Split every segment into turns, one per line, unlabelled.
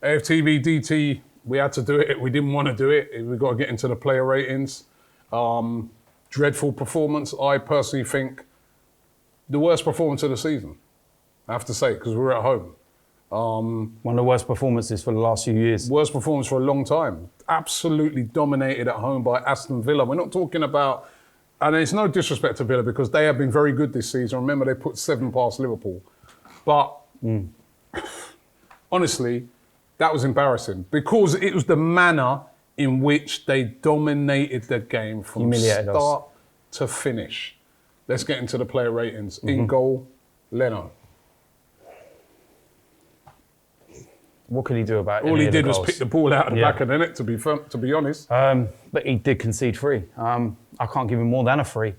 AFTV, DT, we had to do it. We didn't want to do it. We got to get into the player ratings. Dreadful performance. I personally think the worst performance of the season, I have to say, because we're at home.
One of the worst performances for the last few years.
Worst performance for a long time. Absolutely dominated at home by Aston Villa. We're not talking about, and it's no disrespect to Villa because they have been very good this season. Remember, they put 7 past Liverpool. But honestly, that was embarrassing because it was the manner in which they dominated the game from start to finish. Let's get into the player ratings. In goal, Leno.
What could he do about it?
All he did was pick the ball out of the back of the net, to be honest.
But he did concede 3. I can't give him more than a 3.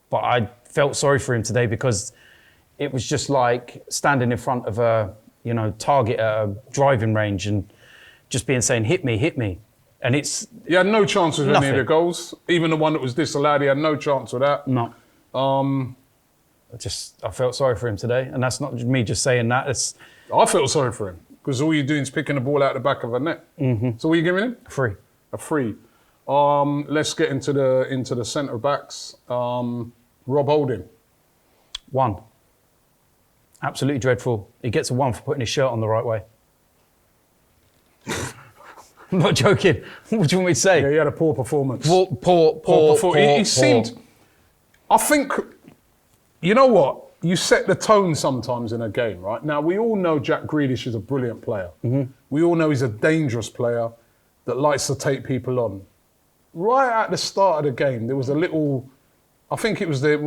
But I felt sorry for him today because it was just like standing in front of a target at a driving range and just saying, hit me. And it's...
He had no chance with any of the goals. Even the one that was disallowed, he had no chance with that.
No. I felt sorry for him today. And that's not me just saying that.
I felt sorry for him because all you're doing is picking the ball out the back of a net. So what are you giving him?
3.
A 3. Let's get into the centre backs. Rob Holding.
1. Absolutely dreadful. He gets a 1 for putting his shirt on the right way. I'm not joking. What do you want me to say?
Yeah, he had a poor performance.
Poor.
He seemed... I think... You know what? You set the tone sometimes in a game, right? Now, we all know Jack Grealish is a brilliant player. We all know he's a dangerous player that likes to take people on. Right at the start of the game, there was a little... I think it was that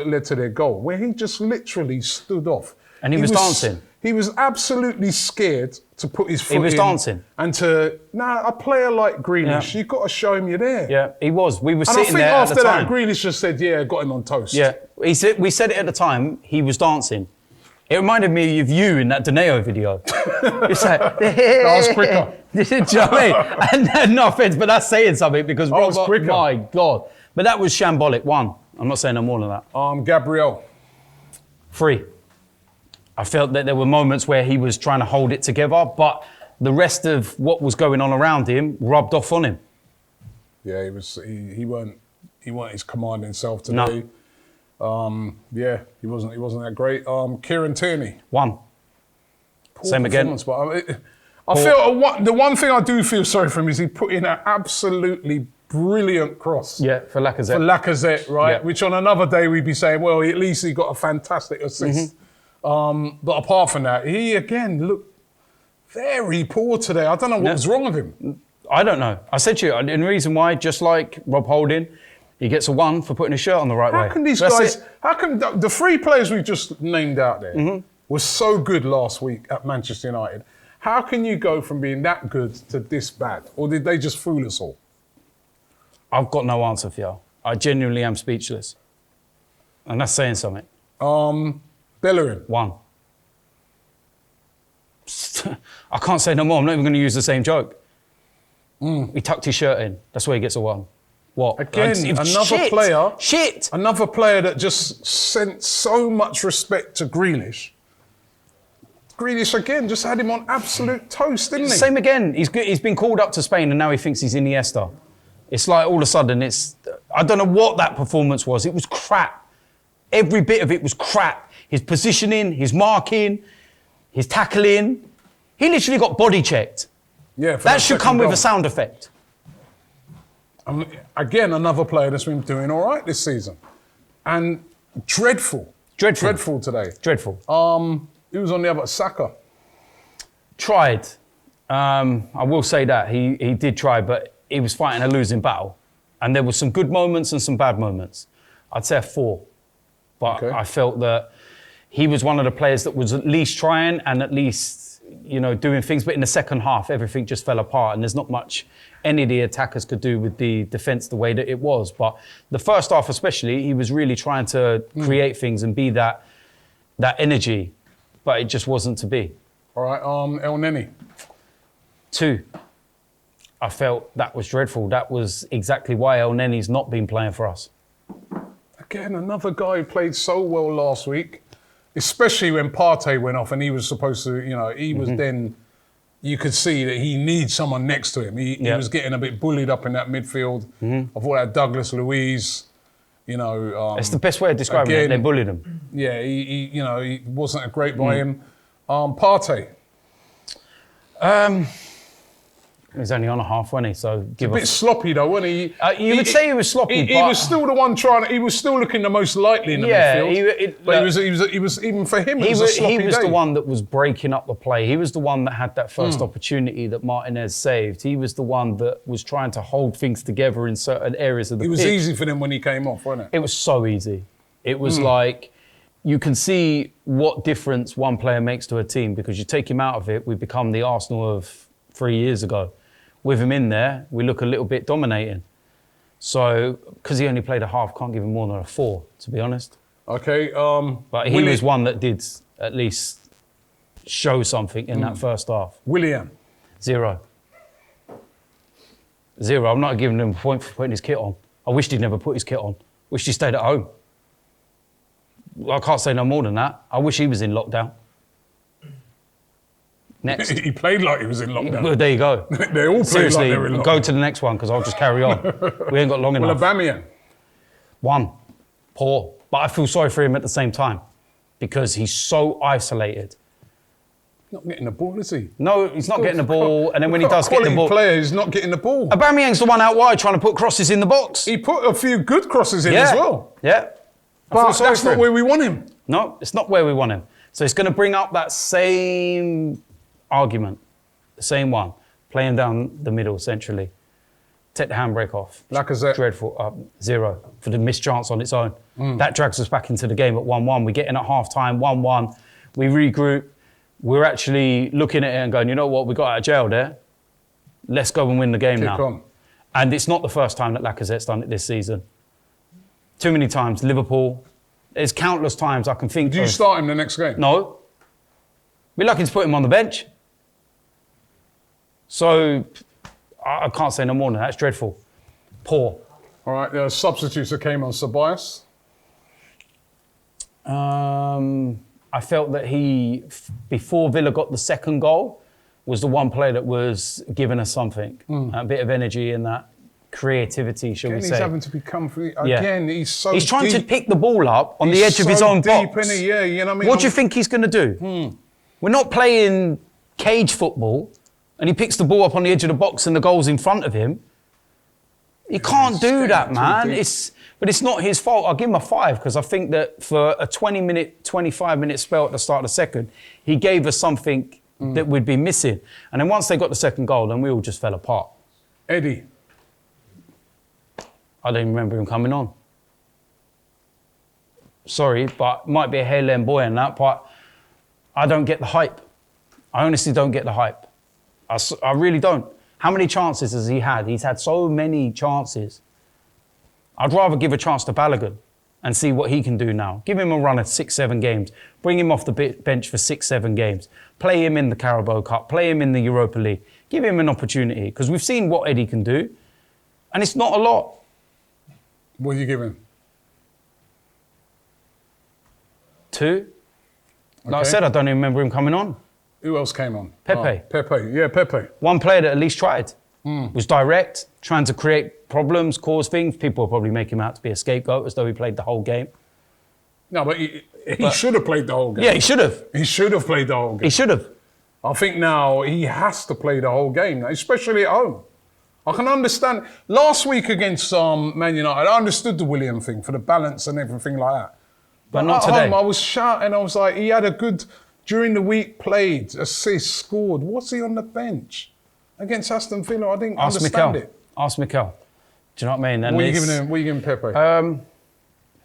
led to their goal, where he just literally stood off.
And he was dancing.
He was absolutely scared to put his foot in.
He was dancing.
And a player like Grealish, you've got to show him you're there.
Yeah, he was. We were sitting there at the time.
And I think after that, Grealish just said, yeah, got him on toast.
Yeah, we said it at the time, he was dancing. It reminded me of you in that Deneo video. It's like...
That was quicker.
Do you know what I mean? And no offence, but that's saying something because...
That was quicker.
My God. But that was shambolic. 1. I'm not saying no more than that.
GABRIEL.
3. I felt that there were moments where he was trying to hold it together, but the rest of what was going on around him rubbed off on him.
Yeah, he weren't his commanding self today.
No.
Yeah, he wasn't that great. Kieran Tierney.
1. Same again.
But I feel the one thing I do feel sorry for him is he put in an absolutely brilliant cross.
Yeah, for Lacazette.
For Lacazette, right?
Yeah.
Which on another day we'd be saying, well, at least he got a fantastic assist. But apart from that, he again looked very poor today. I don't know what was wrong with him.
I don't know. I said to you, and the reason why, just like Rob Holding, he gets a 1 for putting his shirt on the right way.
How can these guys, how come the 3 players we just named out there were so good last week at Manchester United? How can you go from being that good to this bad? Or did they just fool us all?
I've got no answer for you. I genuinely am speechless. And that's saying something.
Bellerin.
1. I can't say no more. I'm not even going to use the same joke. He tucked his shirt in. That's where he gets a 1. What?
Again, another player that just sent so much respect to Grealish. Grealish again just had him on absolute toast, didn't he?
Same again. He's been called up to Spain and now he thinks he's Iniesta. It's like all of a sudden I don't know what that performance was. It was crap. Every bit of it was crap. His positioning, his marking, his tackling. He literally got body checked.
Yeah,
that should come with a sound effect.
Again, another player that's been doing all right this season. And dreadful today.
Dreadful.
He was on the other, SAKA.
Tried. I will say that. He did try, but he was fighting a losing battle. And there were some good moments and some bad moments. I'd say a 4. But I felt that he was one of the players that was at least trying and at least, doing things. But in the second half, everything just fell apart. And there's not much any of the attackers could do with the defence the way that it was. But the first half especially, he was really trying to create things and be that energy. But it just wasn't to be.
All right, LENO.
2. I felt that was dreadful. That was exactly why LENO's not been playing for us.
Again, another guy who played so well last week, especially when Partey went off and he was supposed to, he was then you could see that he needs someone next to him. He was getting a bit bullied up in that midfield. I thought that Douglas Luiz, you know...
it's the best way of describing it. They bullied him.
Yeah, he wasn't a great by him. Partey.
He was only on a half, wasn't he? So
A bit sloppy though, wasn't he?
You would say he was sloppy,
he was still the one trying. He was still looking the most likely in the midfield. But he was even for him. It was a sloppy
he was
day.
the one that was breaking up the play. He was the one that had that first opportunity that Martinez saved. He was the one that was trying to hold things together in certain areas of the pitch.
It was easy for them when he came off, wasn't it?
It was so easy. It was like you can see what difference one player makes to a team because you take him out of it, we become the Arsenal of 3 years ago. With him in there, we look a little bit dominating. So, because he only played a half, can't give him more than a 4, to be honest.
Okay.
But he was one that did at least show something in that first half.
WILLIAN.
0. 0. I'm not giving him a point for putting his kit on. I wished he'd never put his kit on. Wished he stayed at home. I can't say no more than that. I wish he was in lockdown. Next.
He played like he was in lockdown.
Well, there you go.
They all played
Seriously,
like they were in lockdown.
go to the next one because I'll just carry on. We ain't got long enough.
Aubameyang.
1. Poor. But I feel sorry for him at the same time because he's so isolated.
Not getting the ball, is he?
No, he's not getting the ball. And then when he does get the ball...
player, he's not getting the ball.
Aubameyang's the one out wide trying to put crosses in the box.
He put a few good crosses in as well.
Yeah.
But that's not where we want him.
No, it's not where we want him. So it's going to bring up that same argument. The same one. Playing down the middle, centrally. Take the handbrake off.
LACAZETTE.
Dreadful. 0 for the missed chance on its own. That drags us back into the game at 1-1. We get in at half-time, 1-1. We regroup. We're actually looking at it and going, you know what, we got out of jail there. Let's go and win the game now.
On.
And it's not the first time that Lacazette's done it this season. Too many times. Liverpool. There's countless times I can think of.
Did you start him the next game?
No. We're lucky to put him on the bench. So I can't say no more than that. It's dreadful. Poor.
All right, the substitutes that came on, Ceballos.
I felt that he, before Villa got the second goal, was the one player that was giving us something. A bit of energy and that creativity, shall we say.
He's having to become free. Again, he's so
He's trying
deep.
to pick the ball up on the edge of his own
deep,
box.
innit? Yeah, you know what I mean?
What do you think he's going to do? We're not playing cage football and he picks the ball up on the edge of the box and the goal's in front of him. He can't do that, man. But it's not his fault. I'll give him a 5 because I think that for a 20-minute, 25-minute spell at the start of the second, he gave us something that we'd be missing. And then once they got the second goal, then we all just fell apart.
Eddie.
I don't even remember him coming on. Sorry, but might be a hairline boy in that, but I don't get the hype. I honestly don't get the hype. I really don't. How many chances has he had? He's had so many chances. I'd rather give a chance to Balogun and see what he can do now. Give him a run of 6-7 games. Bring him off the bench for 6-7 games. Play him in the Carabao Cup. Play him in the Europa League. Give him an opportunity because we've seen what Eddie can do and it's not a lot.
What do you give him?
2. Like I said, I don't even remember him coming on.
Who else came on?
Pepe.
Pepe, yeah, Pepe.
One player that at least tried. Was direct, trying to create problems, cause things. People will probably make him out to be a scapegoat as though he played the whole game.
No, but he should have played the whole game.
Yeah, he should have.
He should have played the whole game.
He should have.
I think now he has to play the whole game, especially at home. I can understand. Last week against Man United, I understood the Willian thing for the balance and everything like that.
But not
at
today.
Home, I was shouting. I was like, he had a good, during the week, played, assist, scored. What's he on the bench? Against Aston Villa, I didn't understand it.
Ask Mikel. Do you know what I mean? And
what are you giving him? What are you giving Pepe?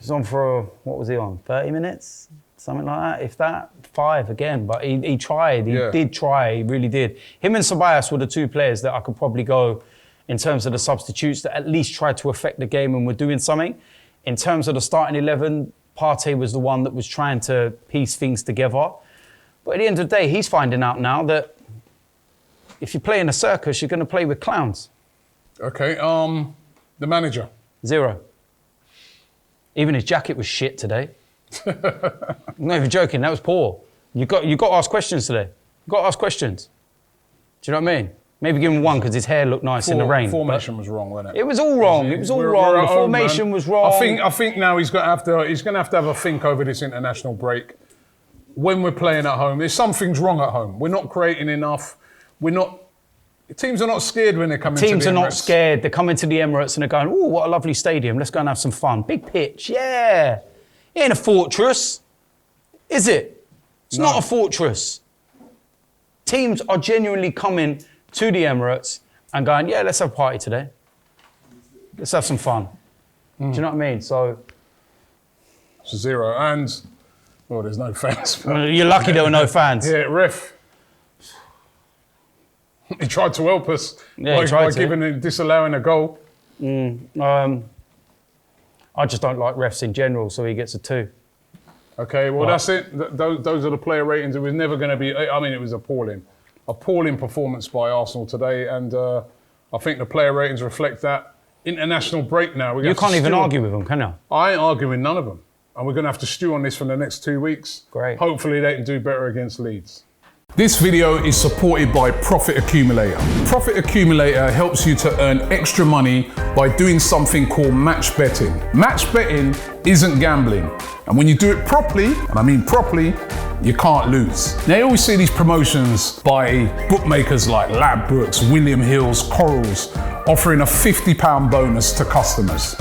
He's on for, what was he on? 30 minutes? Something like that, if that. 5 again, but he tried. He did try, he really did. Him and Ceballos were the 2 players that I could probably go in terms of the substitutes that at least tried to affect the game and were doing something. In terms of the starting 11, Partey was the one that was trying to piece things together. But at the end of the day, he's finding out now that if you play in a circus, you're going to play with clowns.
Okay, the manager.
0. Even his jacket was shit today. I'm not even joking, that was poor. You got to ask questions today. You got to ask questions. Do you know what I mean? Maybe give him 1 because his hair looked nice in the rain.
Formation was wrong, wasn't it?
It was all wrong. It was all wrong. The formation was wrong.
I think now he's gonna have to have a think over this international break. When we're playing at home, there's something's wrong at home. We're not creating enough. Teams are not scared when they come into the Emirates.
Teams are not scared. They come into the Emirates and they're going, "Oh, what a lovely stadium. Let's go and have some fun. Big pitch, yeah. It ain't a fortress, is it? It's not a fortress." Teams are genuinely coming to the Emirates and going, "Yeah, let's have a party today. Let's have some fun." Do you know what I mean? So
it's 0 and there's no fans.
Well, you're lucky there were no fans.
Yeah, ref. He tried to help us by disallowing a goal.
I just don't like refs in general, so he gets a 2.
Okay, well, that's it. Those are the player ratings. It was never going to be... I mean, it was appalling. Appalling performance by Arsenal today, and I think the player ratings reflect that. International break now.
You can't even argue with them, can you?
I ain't arguing none of them. And we're going to have to stew on this for the next 2 weeks.
Great.
Hopefully they can do better against Leeds. This video is supported by Profit Accumulator. Profit Accumulator helps you to earn extra money by doing something called match betting. Match betting isn't gambling. And when you do it properly, and I mean properly, you can't lose. Now you always see these promotions by bookmakers like Ladbrokes, William Hill's, Corals, offering a £50 bonus to customers.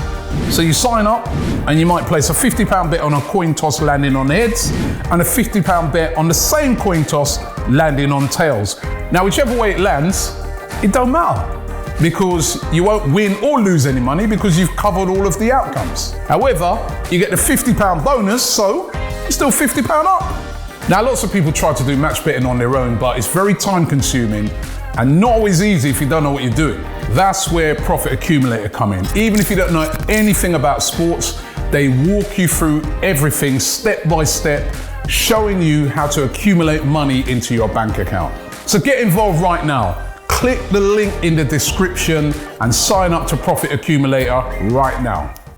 So you sign up and you might place a £50 bet on a coin toss landing on heads and a £50 bet on the same coin toss landing on tails. Now whichever way it lands, it don't matter because you won't win or lose any money because you've covered all of the outcomes. However, you get the £50 bonus, so you're still £50 up. Now lots of people try to do match betting on their own, but it's very time consuming and not always easy if you don't know what you're doing. That's where Profit Accumulator come in. Even if you don't know anything about sports, they walk you through everything step by step, showing you how to accumulate money into your bank account. So get involved right now. Click the link in the description and sign up to Profit Accumulator right now.